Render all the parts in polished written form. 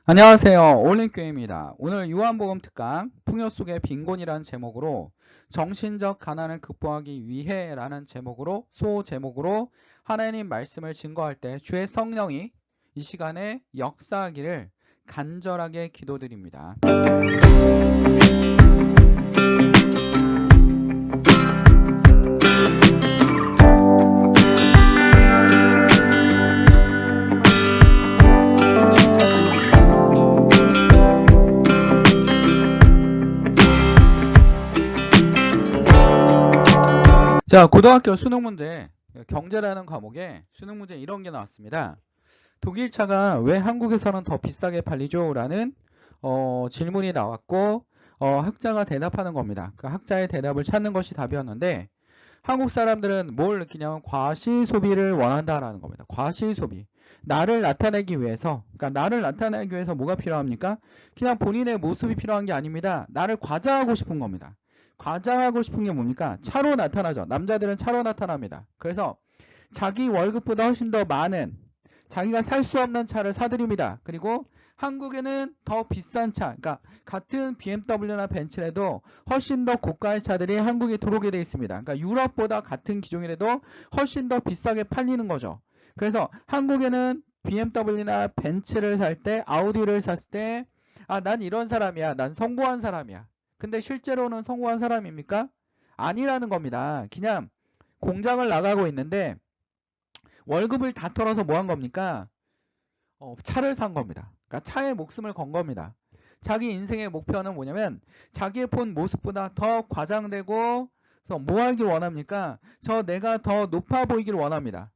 안녕하세요. 올림교회입니다. 오늘 요한복음 특강 풍요 속의 빈곤이라는 제목으로 정신적 가난을 극복하기 위해 라는 제목으로 소제목으로 하나님 말씀을 증거할 때 주의 성령이 이 시간에 역사하기를 간절하게 기도드립니다. 자, 고등학교 수능 문제, 경제라는 과목에 수능 문제 이런 게 나왔습니다. 독일차가 왜 한국에서는 더 비싸게 팔리죠? 라는 질문이 나왔고 학자가 대답하는 겁니다. 그 학자의 대답을 찾는 것이 답이었는데 한국 사람들은 뭘 느끼냐면 과시 소비를 원한다라는 겁니다. 과시 소비. 나를 나타내기 위해서, 그러니까 나를 나타내기 위해서 뭐가 필요합니까? 그냥 본인의 모습이 필요한 게 아닙니다. 나를 과장하고 싶은 겁니다. 과장하고 싶은 게 뭡니까? 차로 나타나죠. 남자들은 차로 나타납니다. 그래서 자기 월급보다 훨씬 더 많은 자기가 살 수 없는 차를 사드립니다. 그리고 한국에는 더 비싼 차, 그러니까 같은 BMW나 벤츠라도 훨씬 더 고가의 차들이 한국에 들어오게 되어 있습니다. 그러니까 유럽보다 같은 기종이라도 훨씬 더 비싸게 팔리는 거죠. 그래서 한국에는 BMW나 벤츠를 살 때, 아우디를 샀을 때, 아, 난 이런 사람이야. 난 성공한 사람이야. 근데 실제로는 성공한 사람입니까? 아니라는 겁니다. 그냥 공장을 나가고 있는데 월급을 다 털어서 뭐 한 겁니까? 차를 산 겁니다. 그러니까 차에 목숨을 건 겁니다. 자기 인생의 목표는 뭐냐면 자기의 본 모습보다 더 과장되고 그래서 뭐 하길 원합니까? 내가 더 높아 보이길 원합니다.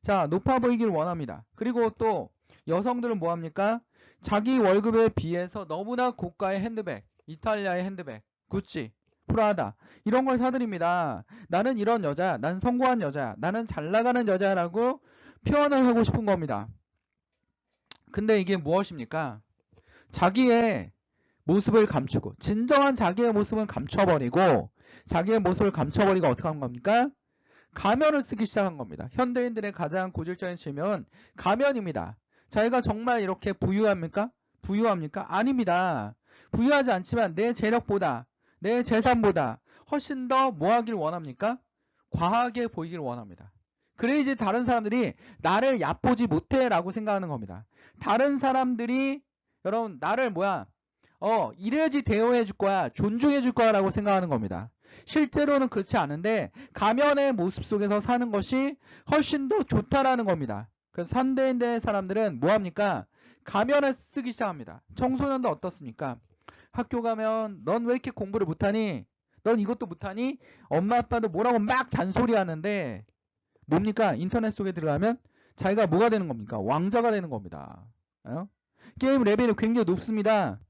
자, 높아 보이길 원합니다. 그리고 또 여성들은 뭐 합니까? 자기 월급에 비해서 너무나 고가의 핸드백, 이탈리아의 핸드백, 구찌, 프라다 이런 걸 사드립니다. 나는 이런 여자, 난 성공한 여자, 나는 잘 나가는 여자라고 표현을 하고 싶은 겁니다. 근데 이게 무엇입니까? 자기의 모습을 감추고 진정한 자기의 모습은 감춰버리고 자기의 모습을 감춰버리고 어떻게 한 겁니까? 가면을 쓰기 시작한 겁니다. 현대인들의 가장 고질적인 질명은 가면입니다. 자기가 정말 이렇게 부유합니까? 부유합니까? 아닙니다. 부유하지 않지만 내 재력보다 내 재산보다 훨씬 더 뭐 하길 원합니까? 과하게 보이길 원합니다. 그래야지 다른 사람들이 나를 얕보지 못해 라고 생각하는 겁니다. 다른 사람들이 여러분 나를 이래야지 대우해 줄 거야, 존중해 줄 거야 라고 생각하는 겁니다. 실제로는 그렇지 않은데 가면의 모습 속에서 사는 것이 훨씬 더 좋다라는 겁니다. 그래서 현대인의 사람들은 뭐합니까? 가면을 쓰기 시작합니다. 청소년도 어떻습니까? 학교 가면 넌 왜 이렇게 공부를 못하니? 넌 이것도 못하니? 엄마 아빠도 뭐라고 막 잔소리 하는데 뭡니까? 인터넷 속에 들어가면 자기가 뭐가 되는 겁니까? 왕자가 되는 겁니다. 게임 레벨이 굉장히 높습니다.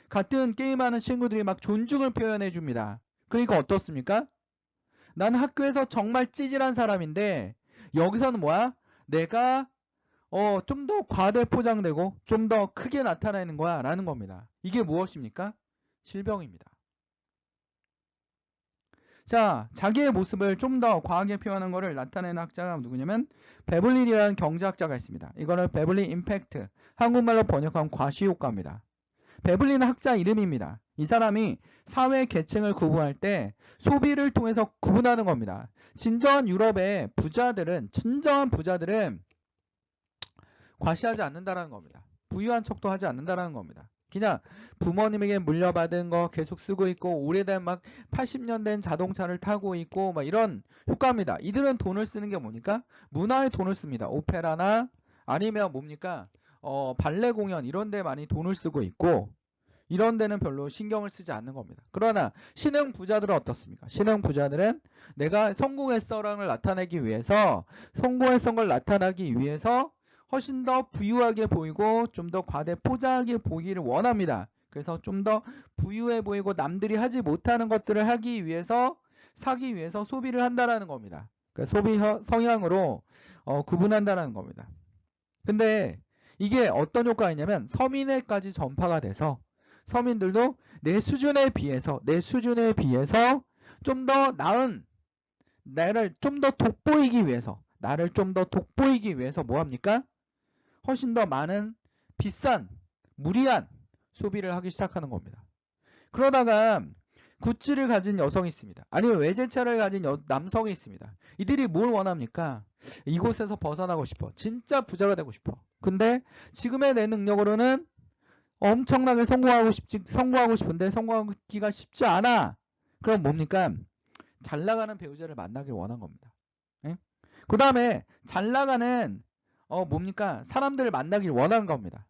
같은 게임하는 친구들이 막 존중을 표현해 줍니다. 그러니까 어떻습니까? 난 학교에서 정말 찌질한 사람인데 여기서는 내가 좀 더 과대 포장되고 좀 더 크게 나타내는 거야 라는 겁니다. 이게 무엇입니까? 질병입니다. 자, 자기의 모습을 좀 더 과하게 표현하는 것을 나타내는 학자가 누구냐면 베블린이라는 경제학자가 있습니다. 이거는 베블린 임팩트, 한국말로 번역하면 과시효과입니다. 베블린 학자 이름입니다. 이 사람이 사회 계층을 구분할 때 소비를 통해서 구분하는 겁니다. 진정한 부자들은 과시하지 않는다는 겁니다. 부유한 척도 하지 않는다는 겁니다. 그냥 부모님에게 물려받은 거 계속 쓰고 있고 오래된 80년 된 자동차를 타고 있고 이런 효과입니다. 이들은 돈을 쓰는 게 뭡니까? 문화에 돈을 씁니다. 오페라나 아니면 뭡니까? 발레 공연 이런 데 많이 돈을 쓰고 있고 이런 데는 별로 신경을 쓰지 않는 겁니다. 그러나 신흥 부자들은 어떻습니까? 신흥 부자들은 내가 성공했어라는 걸 나타내기 위해서 성공했던 걸 나타나기 위해서 훨씬 더 부유하게 보이고 좀 더 과대 포장하게 보이기를 원합니다. 그래서 좀 더 부유해 보이고 남들이 하지 못하는 것들을 사기 위해서 소비를 한다라는 겁니다. 그러니까 소비 성향으로 구분한다라는 겁니다. 근데 이게 어떤 효과가 있냐면 서민에까지 전파가 돼서 서민들도 내 수준에 비해서 좀 더 나은 나를 좀 더 돋보이기 위해서 뭐합니까? 훨씬 더 많은 비싼 무리한 소비를 하기 시작하는 겁니다. 그러다가 굿즈를 가진 여성이 있습니다. 아니면 외제차를 가진 남성이 있습니다. 이들이 뭘 원합니까? 이곳에서 벗어나고 싶어. 진짜 부자가 되고 싶어. 근데 지금의 내 능력으로는 엄청나게 성공하고 싶은데 성공하기가 쉽지 않아. 그럼 뭡니까? 잘 나가는 배우자를 만나길 원한 겁니다. 예? 그 다음에 잘 나가는 뭡니까? 사람들을 만나길 원하는 겁니다.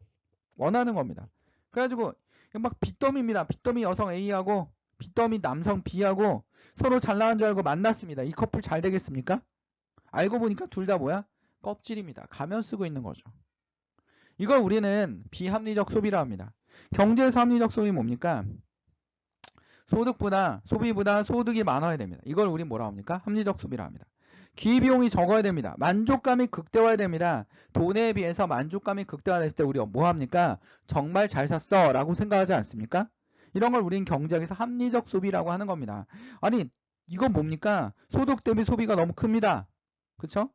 그래가지고 막 빚더미입니다. 빚더미 여성 A하고 빚더미 남성 B하고 서로 잘 나간 줄 알고 만났습니다. 이 커플 잘 되겠습니까? 알고 보니까 둘 다 뭐야? 껍질입니다. 가면 쓰고 있는 거죠. 이걸 우리는 비합리적 소비라 합니다. 경제에서 합리적 소비 뭡니까? 소비보다 소득이 많아야 됩니다. 이걸 우리 뭐라 합니까? 합리적 소비라 합니다. 기비용이 적어야 됩니다. 만족감이 극대화해야 됩니다. 돈에 비해서 만족감이 극대화됐을 때 우리가 뭐 합니까? 정말 잘 샀어 라고 생각하지 않습니까? 이런 걸 우리는 경제학에서 합리적 소비라고 하는 겁니다. 아니 이건 뭡니까? 소득 대비 소비가 너무 큽니다. 그쵸?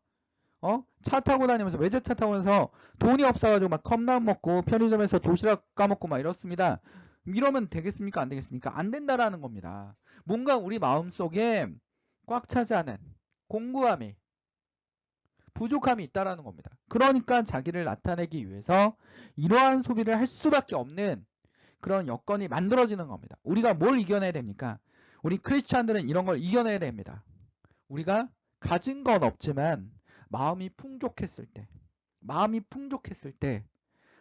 차 타고 다니면서 외제차 타고 다니면서 돈이 없어가지고 막 컵라면 먹고 편의점에서 도시락 까먹고 막 이렇습니다. 이러면 되겠습니까? 안 되겠습니까? 안 된다라는 겁니다. 뭔가 우리 마음속에 꽉 차지 않은 공고함이 부족함이 있다라는 겁니다. 그러니까 자기를 나타내기 위해서 이러한 소비를 할 수밖에 없는 그런 여건이 만들어지는 겁니다. 우리가 뭘 이겨내야 됩니까? 우리 크리스찬들은 이런 걸 이겨내야 됩니다. 우리가 가진 건 없지만 마음이 풍족했을 때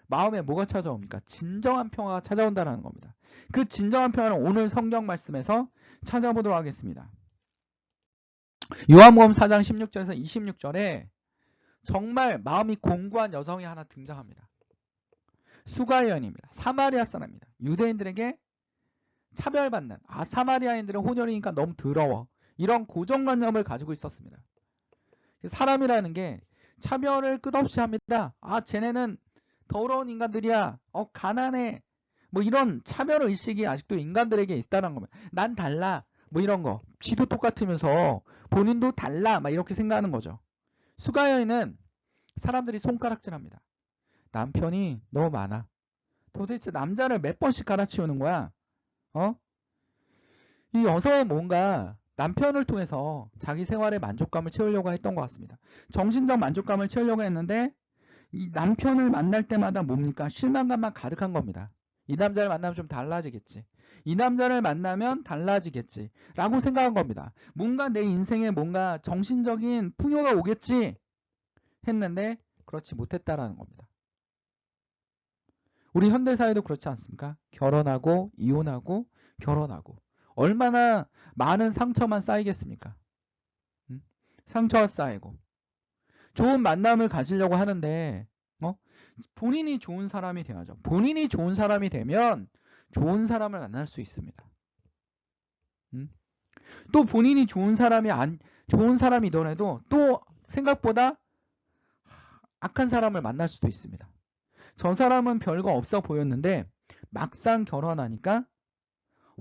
마음에 뭐가 찾아옵니까? 진정한 평화가 찾아온다는 겁니다. 그 진정한 평화는 오늘 성경 말씀에서 찾아보도록 하겠습니다. 요한복음 4장 16절에서 26절에 정말 마음이 공고한 여성이 하나 등장합니다. 수가 여인입니다. 사마리아 사람입니다. 유대인들에게 차별받는 사마리아인들은 혼혈이니까 너무 더러워. 이런 고정관념을 가지고 있었습니다. 사람이라는 게 차별을 끝없이 합니다. 쟤네는 더러운 인간들이야. 가난해. 뭐 이런 차별의식이 아직도 인간들에게 있다는 겁니다. 난 달라. 뭐 이런 거. 지도 똑같으면서 본인도 달라. 막 이렇게 생각하는 거죠. 수가 여인은 사람들이 손가락질합니다. 남편이 너무 많아. 도대체 남자를 몇 번씩 갈아치우는 거야? 이 여성은 뭔가 남편을 통해서 자기 생활의 만족감을 채우려고 했던 것 같습니다. 정신적 만족감을 채우려고 했는데 이 남편을 만날 때마다 뭡니까? 실망감만 가득한 겁니다. 이 남자를 만나면 좀 달라지겠지. 이 남자를 만나면 달라지겠지. 라고 생각한 겁니다. 뭔가 내 인생에 뭔가 정신적인 풍요가 오겠지 했는데 그렇지 못했다라는 겁니다. 우리 현대사회도 그렇지 않습니까? 결혼하고 이혼하고 결혼하고 얼마나 많은 상처만 쌓이겠습니까? 상처가 쌓이고 좋은 만남을 가지려고 하는데 본인이 좋은 사람이 돼야죠. 본인이 좋은 사람이 되면 좋은 사람을 만날 수 있습니다. 또 본인이 좋은 사람이더라도 또 생각보다 악한 사람을 만날 수도 있습니다. 저 사람은 별거 없어 보였는데 막상 결혼하니까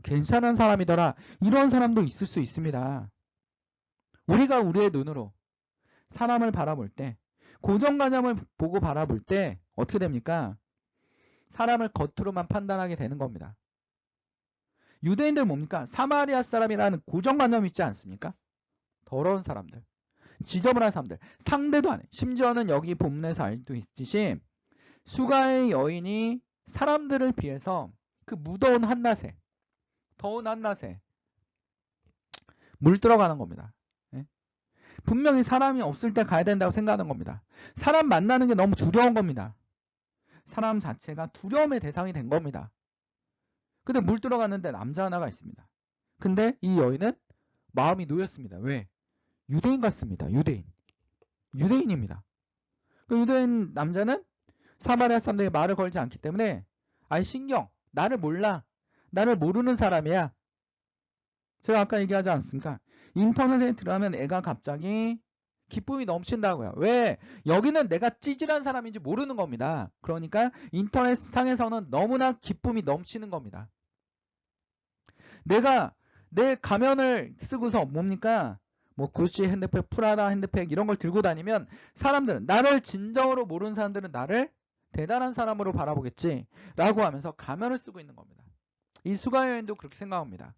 괜찮은 사람이더라. 이런 사람도 있을 수 있습니다. 우리가 우리의 눈으로 사람을 바라볼 때 고정관념을 보고 바라볼 때 어떻게 됩니까? 사람을 겉으로만 판단하게 되는 겁니다. 유대인들 뭡니까? 사마리아 사람이라는 고정관념이 있지 않습니까? 더러운 사람들, 지저분한 사람들, 상대도 안 해. 심지어는 여기 본문에서 알고 있듯이 수가의 여인이 사람들을 비해서 그 무더운 한낮에 더운 한낮에 물 들어가는 겁니다. 분명히 사람이 없을 때 가야 된다고 생각하는 겁니다. 사람 만나는 게 너무 두려운 겁니다. 사람 자체가 두려움의 대상이 된 겁니다. 근데 물 들어갔는데 남자 하나가 있습니다. 근데 이 여인은 마음이 놓였습니다. 왜? 유대인 같습니다. 유대인입니다. 그 유대인 남자는 사마리아 사람들에게 말을 걸지 않기 때문에 신경, 나를 몰라. 나를 모르는 사람이야. 제가 아까 얘기하지 않습니까? 인터넷에 들어가면 애가 갑자기 기쁨이 넘친다고요. 왜? 여기는 내가 찌질한 사람인지 모르는 겁니다. 그러니까 인터넷 상에서는 너무나 기쁨이 넘치는 겁니다. 내가 내 가면을 쓰고서 뭡니까? 뭐 구찌 핸드백, 프라다 핸드백 이런 걸 들고 다니면 사람들은 나를 진정으로 모르는 사람들은 나를 대단한 사람으로 바라보겠지 라고 하면서 가면을 쓰고 있는 겁니다. 이 수가 여인도 그렇게 생각합니다.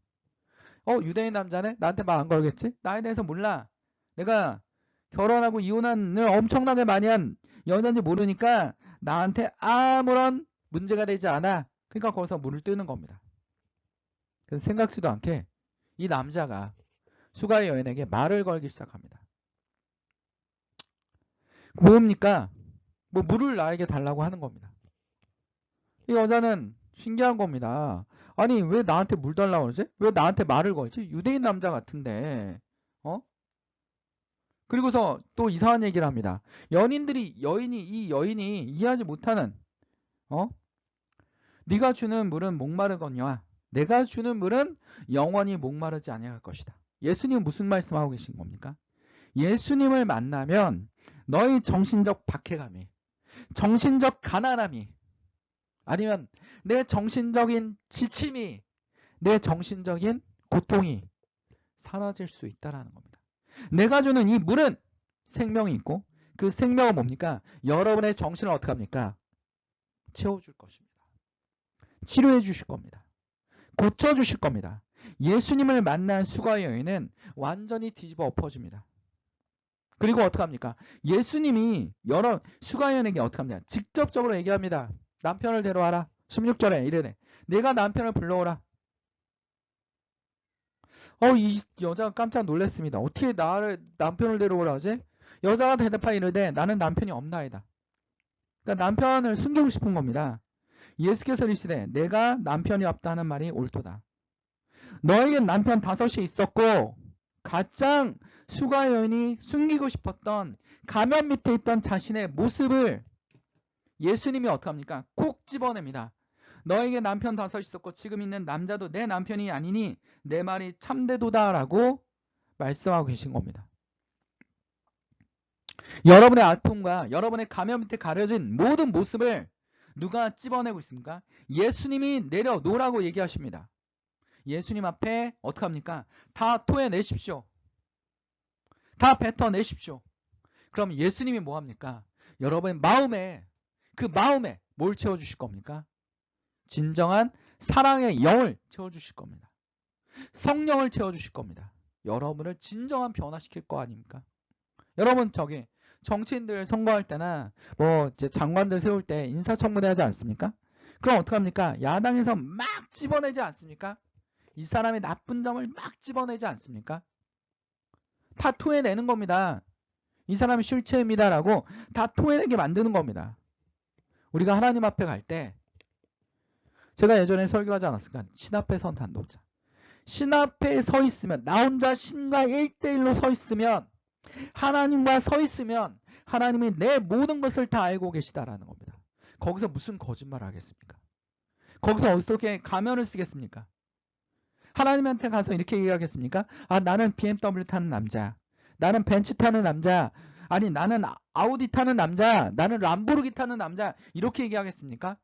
유대인 남자네? 나한테 말 안 걸겠지? 나에 대해서 몰라. 내가 결혼하고 이혼을 엄청나게 많이 한 여자인지 모르니까 나한테 아무런 문제가 되지 않아. 그러니까 거기서 물을 뜨는 겁니다. 그래서 생각지도 않게 이 남자가 수가 여인에게 말을 걸기 시작합니다. 뭡니까? 뭐 물을 나에게 달라고 하는 겁니다. 이 여자는 신기한 겁니다. 아니 왜 나한테 물 달라고 그러지? 왜 나한테 말을 걸지? 유대인 남자 같은데. 그리고서 또 이상한 얘기를 합니다. 이 여인이 이해하지 못하는 네가 주는 물은 목마르거니와 내가 주는 물은 영원히 목마르지 아니할 것이다. 예수님은 무슨 말씀하고 계신 겁니까? 예수님을 만나면 너희 정신적 박해감이, 정신적 가난함이, 아니면 내 정신적인 지침이, 내 정신적인 고통이 사라질 수 있다라는 겁니다. 내가 주는 이 물은 생명이 있고 그 생명은 뭡니까? 여러분의 정신을 어떻게 합니까? 채워줄 것입니다. 치료해 주실 겁니다. 고쳐주실 겁니다. 예수님을 만난 수가 여인은 완전히 뒤집어 엎어집니다. 그리고 어떻게 합니까? 예수님이 수가 여인에게 어떻게 합니까? 직접적으로 얘기합니다. 남편을 데려와라. 16절에 이르네. 내가 남편을 불러오라. 이 여자가 깜짝 놀랐습니다. 어떻게 남편을 데려오라 하지? 여자가 대답하여 이르되 나는 남편이 없나이다. 그러니까 남편을 숨기고 싶은 겁니다. 예수께서 이르시되 내가 남편이 없다는 말이 옳도다. 너에겐 남편 5이 있었고 가장 수가 여인이 숨기고 싶었던 가면 밑에 있던 자신의 모습을 예수님이 어떻게 합니까? 콕 집어냅니다. 너에게 남편 5이 있었고 지금 있는 남자도 내 남편이 아니니 내 말이 참되도다 라고 말씀하고 계신 겁니다. 여러분의 아픔과 여러분의 가면 밑에 가려진 모든 모습을 누가 찝어내고 있습니까? 예수님이 내려놓으라고 얘기하십니다. 예수님 앞에 어떻게 합니까? 다 토해내십시오. 다 뱉어내십시오. 그럼 예수님이 뭐 합니까? 여러분의 그 마음에 뭘 채워주실 겁니까? 진정한 사랑의 영을 채워주실 겁니다. 성령을 채워주실 겁니다. 여러분을 진정한 변화시킬 거 아닙니까? 여러분 정치인들 선거할 때나 이제 장관들 세울 때 인사청문회 하지 않습니까? 그럼 어떡합니까? 야당에서 막 집어내지 않습니까? 이 사람의 나쁜 점을 막 집어내지 않습니까? 다 토해내는 겁니다. 이 사람이 실체입니다라고 다 토해내게 만드는 겁니다. 우리가 하나님 앞에 갈 때 제가 예전에 설교하지 않았습니까? 신 앞에 선 단독자. 신 앞에 서 있으면 나 혼자 신과 1대1로 서 있으면 하나님과 서 있으면 하나님이 내 모든 것을 다 알고 계시다라는 겁니다. 거기서 무슨 거짓말 하겠습니까? 거기서 어떻게 가면을 쓰겠습니까? 하나님한테 가서 이렇게 얘기하겠습니까? 나는 BMW 타는 남자. 나는 벤츠 타는 남자. 아니 나는 아우디 타는 남자. 나는 람보르기 타는 남자. 이렇게 얘기하겠습니까?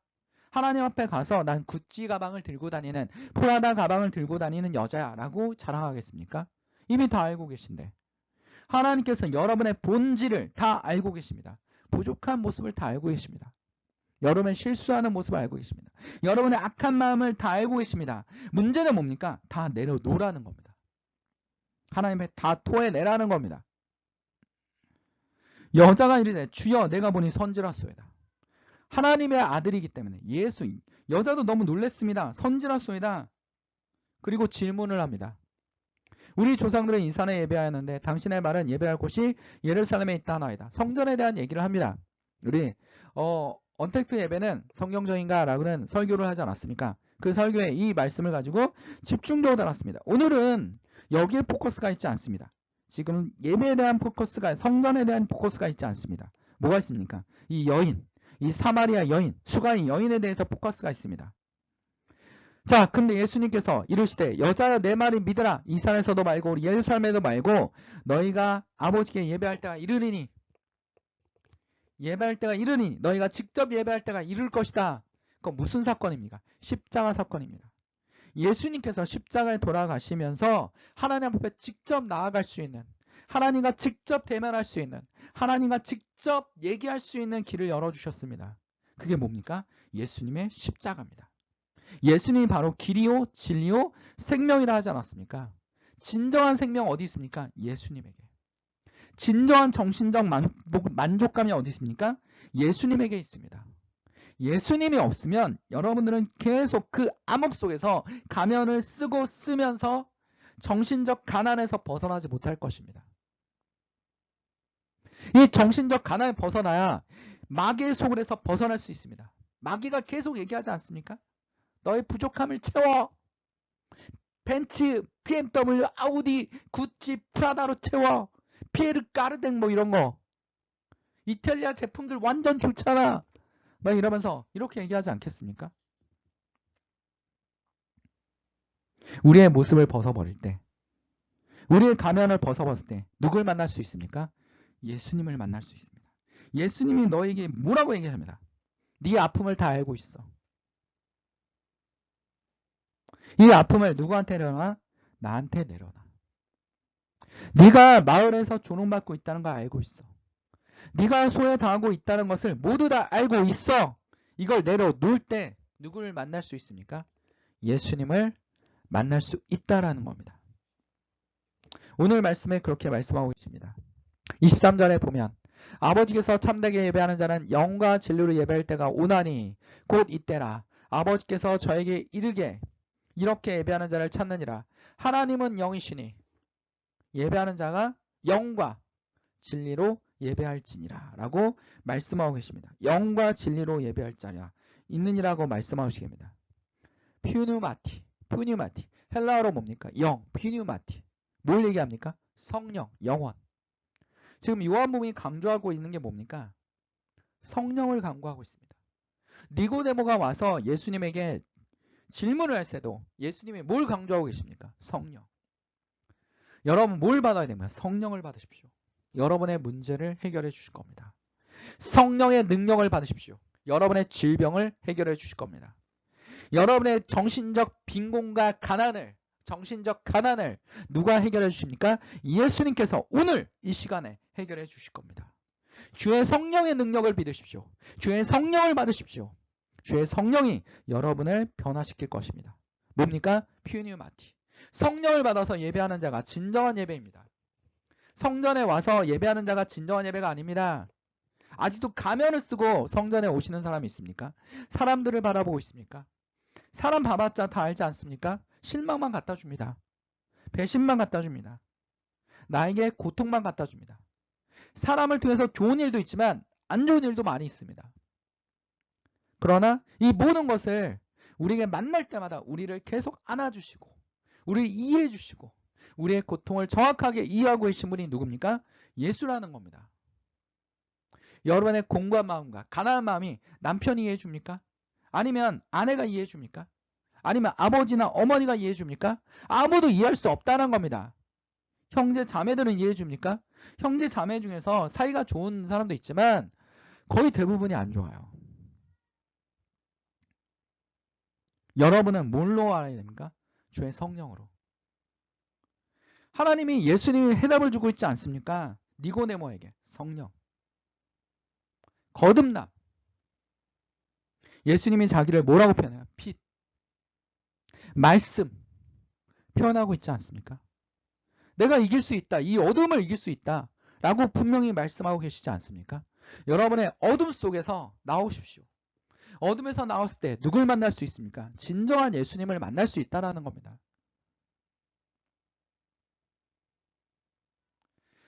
하나님 앞에 가서 난 구찌 가방을 들고 다니는 프라다 가방을 들고 다니는 여자야라고 자랑하겠습니까? 이미 다 알고 계신데. 하나님께서 여러분의 본질을 다 알고 계십니다. 부족한 모습을 다 알고 계십니다. 여러분의 실수하는 모습을 알고 계십니다. 여러분의 악한 마음을 다 알고 계십니다. 문제는 뭡니까? 다 내려놓으라는 겁니다. 하나님의 다 토해내라는 겁니다. 여자가 이르되 주여 내가 보니 선지라소이다. 하나님의 아들이기 때문에 여자도 너무 놀랬습니다. 선지라소이다. 그리고 질문을 합니다. 우리 조상들은 이 산에 예배하였는데 당신의 말은 예배할 곳이 예루살렘에 있다 하나이다. 성전에 대한 얘기를 합니다. 우리 언택트 예배는 성경적인가 라고는 설교를 하지 않았습니까? 그 설교에 이 말씀을 가지고 집중적으로 다뤘습니다. 오늘은 여기에 포커스가 있지 않습니다. 지금 예배에 대한 포커스가 성전에 대한 포커스가 있지 않습니다. 뭐가 있습니까? 이 여인, 이 사마리아 여인, 수가인 여인에 대해서 포커스가 있습니다. 자, 근데 예수님께서 이르시되 여자여 내 말을 믿으라. 이 산에서도 말고 우리 예루살렘에도 말고 너희가 아버지께 예배할 때가 이르리니 너희가 직접 예배할 때가 이룰 것이다. 그건 무슨 사건입니까? 십자가 사건입니다. 예수님께서 십자가에 돌아가시면서 하나님 앞에 직접 나아갈 수 있는, 하나님과 직접 대면할 수 있는, 하나님과 직접 얘기할 수 있는 길을 열어주셨습니다. 그게 뭡니까? 예수님의 십자가입니다. 예수님이 바로 길이요, 진리요, 생명이라 하지 않았습니까? 진정한 생명 어디 있습니까? 예수님에게. 진정한 정신적 만족감이 어디 있습니까? 예수님에게 있습니다. 예수님이 없으면 여러분들은 계속 그 암흑 속에서 가면을 쓰고 쓰면서 정신적 가난에서 벗어나지 못할 것입니다. 이 정신적 가난에 벗어나야 마귀의 소굴에서 벗어날 수 있습니다. 마귀가 계속 얘기하지 않습니까? 너의 부족함을 채워. 벤츠, BMW, 아우디, 구찌, 프라다로 채워. 피에르 까르댕 뭐 이런 거. 이탈리아 제품들 완전 좋잖아. 막 이러면서 이렇게 얘기하지 않겠습니까? 우리의 모습을 벗어버릴 때, 우리의 가면을 벗어버릴 때 누굴 만날 수 있습니까? 예수님을 만날 수 있습니다. 예수님이 너에게 뭐라고 얘기합니다. 네 아픔을 다 알고 있어. 이 아픔을 누구한테 내려놔? 나한테 내려놔. 네가 마을에서 조롱받고 있다는 걸 알고 있어. 네가 소외당하고 있다는 것을 모두 다 알고 있어. 이걸 내려놓을 때 누구를 만날 수 있습니까? 예수님을 만날 수 있다라는 겁니다. 오늘 말씀에 그렇게 말씀하고 계십니다. 23절에 보면 아버지께서 참되게 예배하는 자는 영과 진리로 예배할 때가 오나니 곧 이때라. 아버지께서 저에게 이르게 이렇게 예배하는 자를 찾느니라. 하나님은 영이시니 예배하는 자가 영과 진리로 예배할지니라 라고 말씀하고 계십니다. 영과 진리로 예배할 자냐 있느니라고 말씀하시겠습니다. 퓨뉴마티 헬라어로 뭡니까? 영, 퓨뉴마티. 뭘 얘기합니까? 성령, 영원. 지금 요한복음이 강조하고 있는 게 뭡니까? 성령을 강조하고 있습니다. 니고데모가 와서 예수님에게 질문을 할 때도 예수님이 뭘 강조하고 계십니까? 성령. 여러분 뭘 받아야 됩니까? 성령을 받으십시오. 여러분의 문제를 해결해 주실 겁니다. 성령의 능력을 받으십시오. 여러분의 질병을 해결해 주실 겁니다. 여러분의 정신적 빈곤과 가난을 누가 해결해 주십니까? 예수님께서 오늘 이 시간에 해결해 주실 겁니다. 주의 성령의 능력을 믿으십시오. 주의 성령을 받으십시오. 주의 성령이 여러분을 변화시킬 것입니다. 뭡니까? 퓨뉴마티. 성령을 받아서 예배하는 자가 진정한 예배입니다. 성전에 와서 예배하는 자가 진정한 예배가 아닙니다. 아직도 가면을 쓰고 성전에 오시는 사람이 있습니까? 사람들을 바라보고 있습니까? 사람 봐봤자 다 알지 않습니까? 실망만 갖다 줍니다. 배신만 갖다 줍니다. 나에게 고통만 갖다 줍니다. 사람을 통해서 좋은 일도 있지만 안 좋은 일도 많이 있습니다. 그러나 이 모든 것을 우리에게 만날 때마다 우리를 계속 안아주시고 우리를 이해해 주시고 우리의 고통을 정확하게 이해하고 계신 분이 누굽니까? 예수라는 겁니다. 여러분의 공고한 마음과 가난한 마음이 남편이 이해해 줍니까? 아니면 아내가 이해해 줍니까? 아니면 아버지나 어머니가 이해해 줍니까? 아무도 이해할 수 없다는 겁니다. 형제 자매들은 이해해 줍니까? 형제 자매 중에서 사이가 좋은 사람도 있지만 거의 대부분이 안 좋아요. 여러분은 뭘로 알아야 됩니까? 주의 성령으로. 하나님이 예수님이 해답을 주고 있지 않습니까? 니고데모에게 성령. 거듭남. 예수님이 자기를 뭐라고 표현해요? 빛. 말씀. 표현하고 있지 않습니까? 내가 이길 수 있다. 이 어둠을 이길 수 있다. 라고 분명히 말씀하고 계시지 않습니까? 여러분의 어둠 속에서 나오십시오. 어둠에서 나왔을 때 누굴 만날 수 있습니까? 진정한 예수님을 만날 수 있다는 겁니다.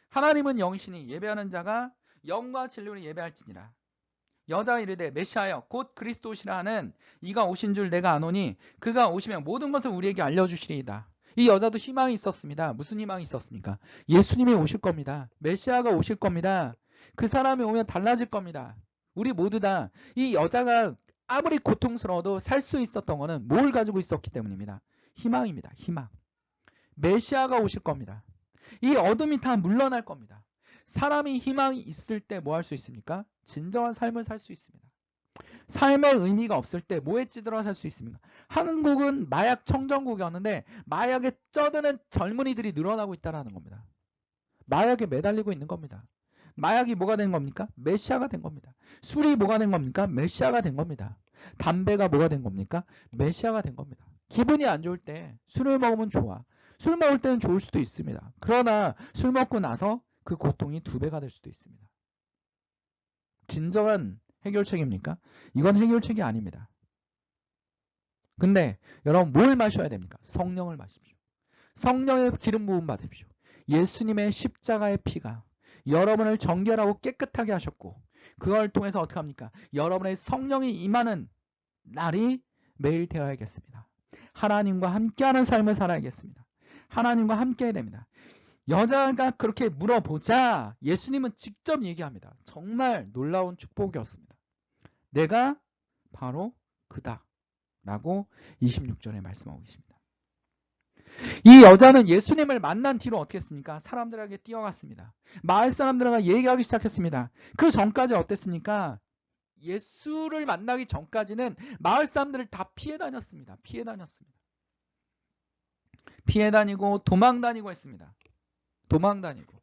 하나님은 영이시니 예배하는 자가 영과 진리로 예배할지니라. 여자가 이르되 메시아여 곧 그리스도시라 하는 이가 오신 줄 내가 아노니 그가 오시면 모든 것을 우리에게 알려주시리이다. 이 여자도 희망이 있었습니다. 무슨 희망이 있었습니까? 예수님이 오실 겁니다. 메시아가 오실 겁니다. 그 사람이 오면 달라질 겁니다. 우리 모두 다 이 여자가 아무리 고통스러워도 살 수 있었던 것은 뭘 가지고 있었기 때문입니다. 희망입니다. 희망. 메시아가 오실 겁니다. 이 어둠이 다 물러날 겁니다. 사람이 희망이 있을 때 뭐 할 수 있습니까? 진정한 삶을 살 수 있습니다. 삶의 의미가 없을 때 뭐에 찌들어 살 수 있습니까? 한국은 마약 청정국이었는데 마약에 쩌드는 젊은이들이 늘어나고 있다는 겁니다. 마약에 매달리고 있는 겁니다. 마약이 뭐가 된 겁니까? 메시아가 된 겁니다. 술이 뭐가 된 겁니까? 메시아가 된 겁니다. 담배가 뭐가 된 겁니까? 메시아가 된 겁니다. 기분이 안 좋을 때 술을 먹으면 좋아. 술 먹을 때는 좋을 수도 있습니다. 그러나 술 먹고 나서 그 고통이 2배가 될 수도 있습니다. 진정한 해결책입니까? 이건 해결책이 아닙니다. 근데 여러분 뭘 마셔야 됩니까? 성령을 마십시오. 성령의 기름 부음 받으십시오. 예수님의 십자가의 피가 여러분을 정결하고 깨끗하게 하셨고 그걸 통해서 어떻게 합니까? 여러분의 성령이 임하는 날이 매일 되어야겠습니다. 하나님과 함께하는 삶을 살아야겠습니다. 하나님과 함께해야 됩니다. 여자가 그렇게 물어보자 예수님은 직접 얘기합니다. 정말 놀라운 축복이었습니다. 내가 바로 그다 라고 26절에 말씀하고 계십니다. 이 여자는 예수님을 만난 뒤로 어떻게 했습니까? 사람들에게 뛰어갔습니다. 마을 사람들과 얘기하기 시작했습니다. 그 전까지 어땠습니까? 예수를 만나기 전까지는 마을 사람들을 다 피해 다녔습니다. 피해 다니고 도망 다니고 했습니다. 도망 다니고.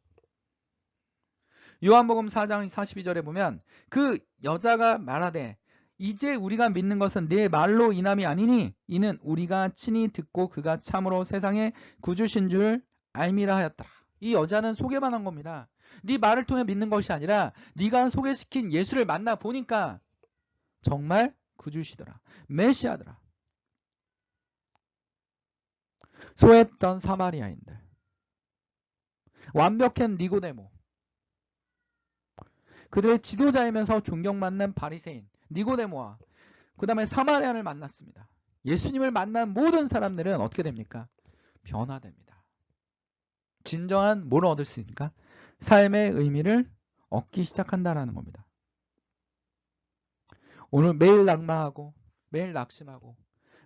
요한복음 4장 42절에 보면 그 여자가 말하되 이제 우리가 믿는 것은 네 말로 인함이 아니니 이는 우리가 친히 듣고 그가 참으로 세상의 구주신 줄 알미라 하였더라. 이 여자는 소개만 한 겁니다. 네 말을 통해 믿는 것이 아니라 네가 소개시킨 예수를 만나 보니까 정말 구주시더라. 메시아더라. 소했던 사마리아인들, 완벽한 니고데모, 그들의 지도자이면서 존경받는 바리새인 니고데모와 그 다음에 사마리아를 만났습니다. 예수님을 만난 모든 사람들은 어떻게 됩니까? 변화됩니다. 진정한 뭘 얻을 수 있습니까? 삶의 의미를 얻기 시작한다는 겁니다. 오늘 매일 낙마하고 매일 낙심하고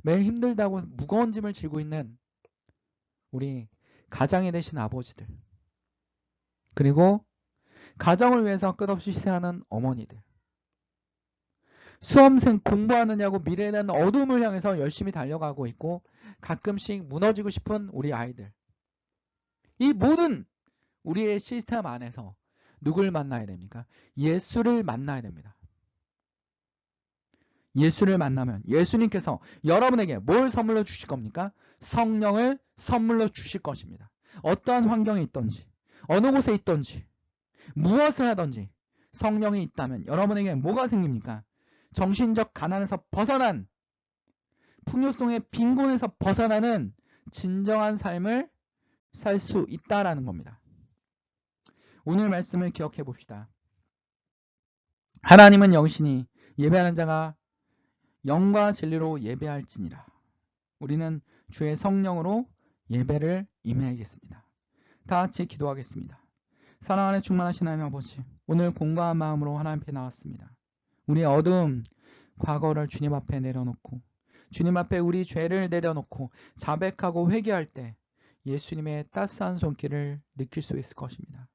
매일 힘들다고 무거운 짐을 지고 있는 우리 가장이 되신 아버지들, 그리고 가정을 위해서 끝없이 희생하는 어머니들, 수험생 공부하느냐고 미래에 대한 어둠을 향해서 열심히 달려가고 있고 가끔씩 무너지고 싶은 우리 아이들, 이 모든 우리의 시스템 안에서 누굴 만나야 됩니까? 예수를 만나야 됩니다. 예수를 만나면 예수님께서 여러분에게 뭘 선물로 주실 겁니까? 성령을 선물로 주실 것입니다. 어떠한 환경에 있든지 어느 곳에 있든지 무엇을 하든지 성령이 있다면 여러분에게 뭐가 생깁니까? 정신적 가난에서 벗어난, 풍요성의 빈곤에서 벗어나는 진정한 삶을 살 수 있다라는 겁니다. 오늘 말씀을 기억해 봅시다. 하나님은 영이시니 예배하는 자가 영과 진리로 예배할지니라. 우리는 주의 성령으로 예배를 임해야겠습니다. 다 같이 기도하겠습니다. 사랑 안에 충만하신 하나님 아버지, 오늘 공감한 마음으로 하나님 앞에 나왔습니다. 우리의 어두운 과거를 주님 앞에 내려놓고 주님 앞에 우리 죄를 내려놓고 자백하고 회개할 때 예수님의 따스한 손길을 느낄 수 있을 것입니다.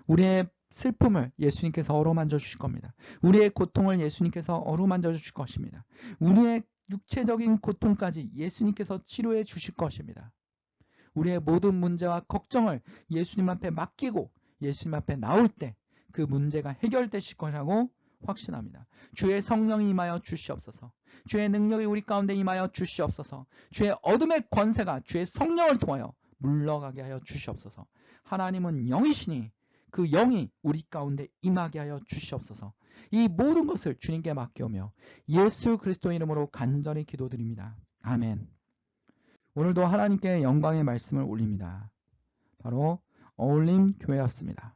우리의 슬픔을 예수님께서 어루만져 주실 겁니다. 우리의 고통을 예수님께서 어루만져 주실 것입니다. 우리의 육체적인 고통까지 예수님께서 치료해 주실 것입니다. 우리의 모든 문제와 걱정을 예수님 앞에 맡기고 예수님 앞에 나올 때 그 문제가 해결되실 것이라고 확신합니다. 주의 성령이 임하여 주시옵소서. 주의 능력이 우리 가운데 임하여 주시옵소서. 주의 어둠의 권세가 주의 성령을 통하여 물러가게 하여 주시옵소서. 하나님은 영이시니 그 영이 우리 가운데 임하게 하여 주시옵소서. 이 모든 것을 주님께 맡겨오며 예수 그리스도 이름으로 간절히 기도드립니다. 아멘. 오늘도 하나님께 영광의 말씀을 올립니다. 바로 어울림 교회였습니다.